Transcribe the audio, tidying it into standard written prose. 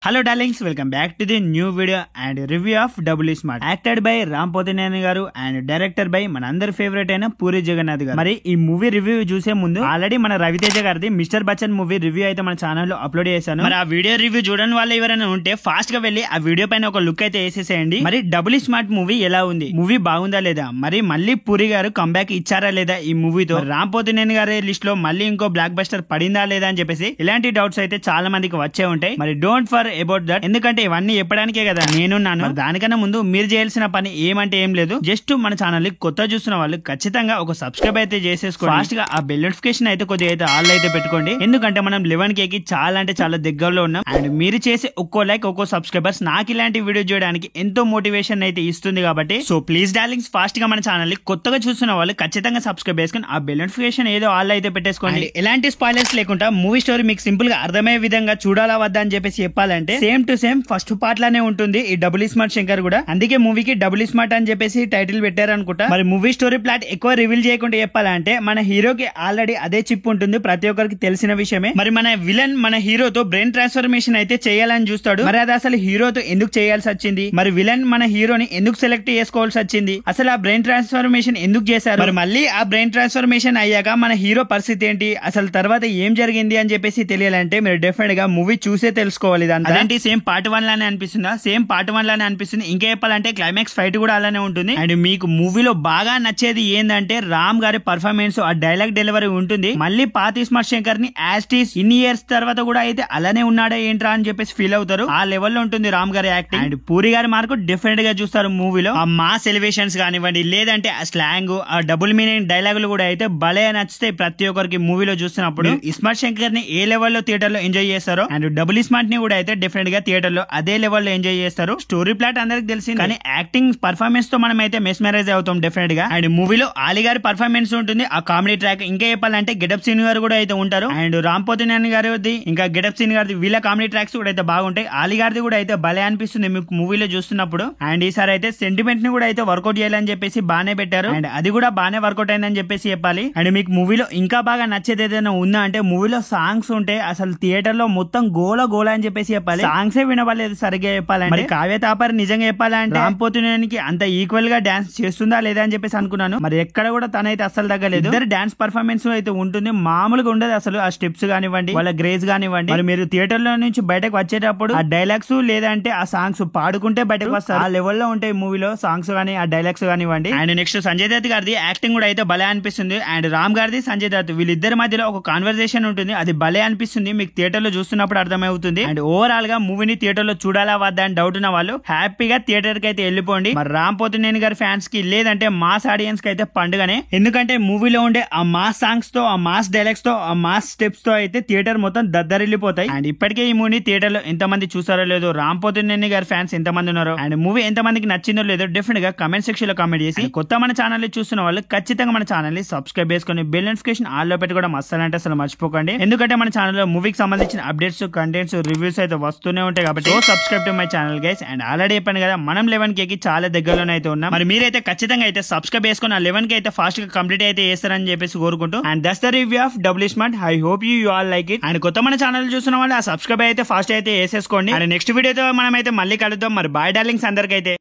Hello darlings, welcome back to the new video and review of double smart. Acted by Ram Pothineni garu and director by మన అందరి favourite అయిన పూరి జగన్నాథ్ గారు. మరి ఈ movie review చూసే ముందు ఆల్రెడీ మన రవితేజ గారిది మిస్టర్ బచ్చన్ మూవీ రివ్యూ అయితే మన ఛానల్ లో అప్లోడ్ చేశాను. మరి ఆ వీడియో రివ్యూ చూడని వాళ్ళు ఎవరైనా ఉంటే ఫాస్ట్ గా వెళ్ళి ఆ వీడియో పైన ఒక లుక్ అయితే వేసేసేయండి. మరి డబుల్ స్మార్ట్ మూవీ ఎలా ఉంది, మూవీ బాగుందా లేదా, మరి మళ్ళీ పూరి గారు కంబ్యాక్ ఇచ్చారా లేదా ఈ మూవీతో, రామ్ పోతినేని గారి లిస్ట్ లో మళ్ళీ ఇంకో బ్లాక్ బస్టర్ పడిందా లేదా అని చెప్పేసి ఇలాంటి డౌట్స్ అయితే చాలా మందికి వచ్చే ఉంటాయి. మరి డోంట్ ఫర్ అబౌట్ దట్, ఎందుకంటే ఇవన్నీ చెప్పడానికే కదా నేనున్నాను. దానికన్నా ముందు మీరు చేయాల్సిన పని ఏమంటే ఏం లేదు, జస్ట్ మన ఛానల్ ని కొత్త చూస్తున్న వాళ్ళు ఖచ్చితంగా ఒక సబ్స్క్రైబ్ అయితే చేసేసుకోండి. ఫాస్ట్ గా ఆ బెల్ నోటిఫికేషన్ అయితే కొద్దిగా అయితే ఆల్ అయితే పెట్టుకోండి, ఎందుకంటే మనం 11K కి చాలా అంటే చాలా దగ్గరలో ఉన్నాం. అండ్ మీరు చేసే ఒక్కో లైక్ ఒక్కో సబ్స్క్రైబర్స్ నాకు ఇలాంటి వీడియో చేయడానికి ఎంతో మోటివేషన్ అయితే ఇస్తుంది. కాబట్టి సో ప్లీజ్ డార్లింగ్స్, ఫాస్ట్ గా మన ఛానల్ ని కొత్తగా చూస్తున్న వాళ్ళు ఖచ్చితంగా సబ్స్క్రైబ్ చేసుకుని ఆ బెల్ నోటిఫికేషన్ ఏదో ఆల్ అయితే పెట్టేసుకోండి. ఎలాంటి స్పాయిలర్స్ లేకుండా మూవీ స్టోరీ మీకు సింపుల్ గా అర్థమయ్యే విధంగా చూడాలా వద్దా అని చెప్పేసి చెప్పాలంటే same to same first part లానే ఉంటుంది ఈ డబుల్ స్మార్ట్ శంకర్ కూడా. అందుకే మూవీకి డబుల్ స్మార్ట్ అని చెప్పేసి టైటిల్ పెట్టారు అనుకుంటా. మరి మూవీ స్టోరీ ప్లాట్ ఎక్కువ రివీల్ చేయకుండా చెప్పాలంటే మన హీరోకి ఆల్రెడీ అదే చిప్ ఉంటుంది, ప్రతి ఒక్కరికి తెలిసిన విషయమే. మరి మన విలన్ మన హీరోతో బ్రెయిన్ ట్రాన్స్ఫర్మేషన్ అయితే చేయాలని చూస్తాడు. మరి అది అసలు హీరోతో ఎందుకు చేయాల్సి వచ్చింది, మరి విలన్ మన హీరోని ఎందుకు సెలెక్ట్ చేసుకోవాల్సి వచ్చింది, అసలు ఆ బ్రెయిన్ ట్రాన్స్ఫర్మేషన్ ఎందుకు చేశారు, మరి మళ్ళీ ఆ బ్రెయిన్ ట్రాన్స్ఫర్మేషన్ అయ్యాక మన హీరో పరిస్థితి ఏంటి, అసలు తర్వాత ఏం జరిగింది అని చెప్పేసి తెలియాలంటే మీరు డెఫినెట్ గా మూవీ చూసే తెలుసుకోవాలి. అదేంటి సేమ్ పార్ట్ 1 లానే అనిపిస్తుందా, సేమ్ పార్ట్ 1 లానే అనిపిస్తుంది. ఇంకా చెప్పాలంటే క్లైమాక్స్ ఫైట్ కూడా అలానే ఉంటుంది. అండ్ మీకు మూవీలో బాగా నచ్చేది ఏంటంటే రామ్ గారి పర్ఫార్మెన్స్, ఆ డైలాగ్ డెలివరీ ఉంటుంది. మళ్ళీ పాతి స్మార్ట్ శంకర్ ని యాస్టీస్ ఇన్ని ఇయర్స్ తర్వాత కూడా అయితే అలానే ఉన్నాడా ఏంట్రా అని చెప్పేసి ఫీల్ అవుతారు. ఆ లెవెల్లో ఉంటుంది రామ్ గారి యాక్టింగ్. అండ్ పూరి గారి మార్కు డెఫినెట్ గా చూస్తారు మూవీలో. ఆ మాస్ ఎలివేషన్స్ కానివ్వండి, లేదంటే ఆ స్లాంగ్, ఆ డబుల్ మీనింగ్ డైలాగులు కూడా అయితే భలే నచ్చుతాయి ప్రతి ఒక్కరికి మూవీలో చూసినప్పుడు. స్మార్ట్ శంకర్ ని ఏ లెవెల్లో థియేటర్ లో ఎంజాయ్ చేస్తారో అండ్ డబుల్ స్మార్ట్ ని కూడా అయితే డెఫినెట్ గా థియేటర్ లో అదే లెవెల్లో ఎంజాయ్ చేస్తారు. స్టోరీ ప్లాట్ అందరికి తెలిసింది, కానీ యాక్టింగ్ పర్ఫార్మెన్స్ తో మనం అయితే మెస్మరైజ్ అవుతాం డెఫినెట్ గా. అండ్ మూవీలో ఆలీ గారి పర్ఫార్మెన్స్ ఉంటుంది, ఆ కామెడీ ట్రాక్. ఇంకా చెప్పాలంటే గెటప్ సీన్ గారు కూడా అయితే ఉంటారు. అండ్ రామ్ పోతినేని గారిది ఇంకా గెటప్ సీన్ గారిది వీళ్ళ కామెడీ ట్రాక్స్ కూడా అయితే బాగుంటాయి. ఆలీ గారిది కూడా అయితే భలే అనిపిస్తుంది మీకు మూవీలో చూస్తున్నప్పుడు. అండ్ ఈసారి అయితే సెంటిమెంట్ ని కూడా అయితే వర్కౌట్ చేయాలని చెప్పేసి బానే పెట్టారు. అండ్ అది కూడా బానే వర్కౌట్ అయిందని చెప్పేసి చెప్పాలి. అండ్ మీకు మూవీలో ఇంకా బాగా నచ్చేది ఏదైనా ఉందా అంటే మూవీలో సాంగ్స్ ఉంటాయి. అసలు థియేటర్ లో మొత్తం గోల గోల అని చెప్పేసి చెప్పాలి. సాంగ్స్ వినవలేదు సరిగ్గా చెప్పాలంటే. కావ్య తాపర్ నిజంగా చెప్పాలంటే రామ్ పోతినేనికి అంత ఈక్వల్ గా డాన్స్ చేస్తుందా లేదా అని చెప్పేసి అనుకున్నాను. మరి ఎక్కడ కూడా తనైతే అసలు తగ్గలేదు. ఇద్దరు డాన్స్ పర్ఫార్మెన్స్ అయితే ఉంటుంది, మామూలుగా ఉండదు అసలు. ఆ స్టెప్స్ కానివ్వండి, వాళ్ళ గ్రేస్ కానివ్వండి. మరి మీరు థియేటర్ లో నుంచి బయటకు వచ్చేటప్పుడు ఆ డైలాగ్స్ లేదంటే ఆ సాంగ్స్ పాడుకుంటే బయటకు వస్తారు. ఆ లెవెల్లో ఉంటాయి మూవీలో సాంగ్స్ కానీ ఆ డైలాగ్స్ కానివ్వండి. అండ్ నెక్స్ట్ సంజయ్ దత్ గారిది యాక్టింగ్ కూడా అయితే భలే అనిపిస్తుంది. అండ్ రామ్ గారిది సంజయ్ దత్ వీళ్ళిద్దరి మధ్యలో ఒక కాన్వర్సేషన్ ఉంటుంది, అది భలే అనిపిస్తుంది. మీకు థియేటర్ లో చూస్తున్నప్పుడు అర్థమవుతుంది. అండ్ ఓవరాల్ గా మూవీని థియేటర్ లో చూడాలా వద్దా అని డౌట్ ఉన్న వాళ్ళు హ్యాపీగా థియేటర్ కి అయితే వెళ్ళిపోండి. మరి రామ్ పోతినేని గారి ఫ్యాన్స్ కి లేదంటే మాస్ ఆడియన్స్ కి అయితే పండుగనే, ఎందుకంటే మూవీలో ఉండే ఆ మాస్ సాంగ్స్ తో, ఆ మాస్ డైలాగ్స్ తో, ఆ మాస్ స్టెప్స్ తో అయితే థియేటర్ మొత్తం దద్దరిల్లిపోతాయి. అండ్ ఇప్పటికే ఈ మూవీని థియేటర్ లో ఎంత మంది చూసారో లేదో, రామ్ పోతినేని గారి ఫ్యాన్స్ ఎంత మంది ఉన్నారో, అండ్ మూవీ ఎంత మందికి నచ్చిందో లేదో డెఫినెట్ గా కమెంట్ సెక్షన్ లో కామెంట్ చేసి, కొత్త మన ఛానల్ ని చూస్తున్న వాళ్ళు ఖచ్చితంగా మన ఛానల్ ని సబ్స్క్రైబ్ చేసుకుని బెల్ నోటిఫికేషన్ ఆల్ లో పెట్టుకోవడం అస్సలు అంటే అసలు మర్చిపోకండి. ఎందుకంటే మన ఛానల్ లో మూవీకి సంబంధించిన అప్డేట్స్, కంటెంట్స్, రివ్యూస్ అయితే వస్తూనే ఉంటాయి. కాబట్టి subscribe to my channel guys. And already చెప్పాను కదా మనం 11K కి చాలా దగ్గరలోనే అయితే ఉన్నాం. మరి మీరైతే ఖచ్చితంగా అయితే సబ్స్క్రైబ్ చేసుకుని ఆ 11K అయితే ఫాస్ట్ గా కంప్లీట్ అయితే చేస్తారని చెప్పేసి కోరుకుంటూ, and that's the review of double smart. I hope you all like it. And కొత్త మన ఛానల్ చూస్తున్న వాళ్ళు ఆ సబ్స్క్రైబ్ అయితే ఫాస్ట్ అయితే వేసేసుకోండి. అండ్ నెక్స్ట్ వీడియోతో మనం అయితే మళ్ళీ కలుద్దాం. మరి బాయ్ డార్లింగ్స్ అందరికైతే.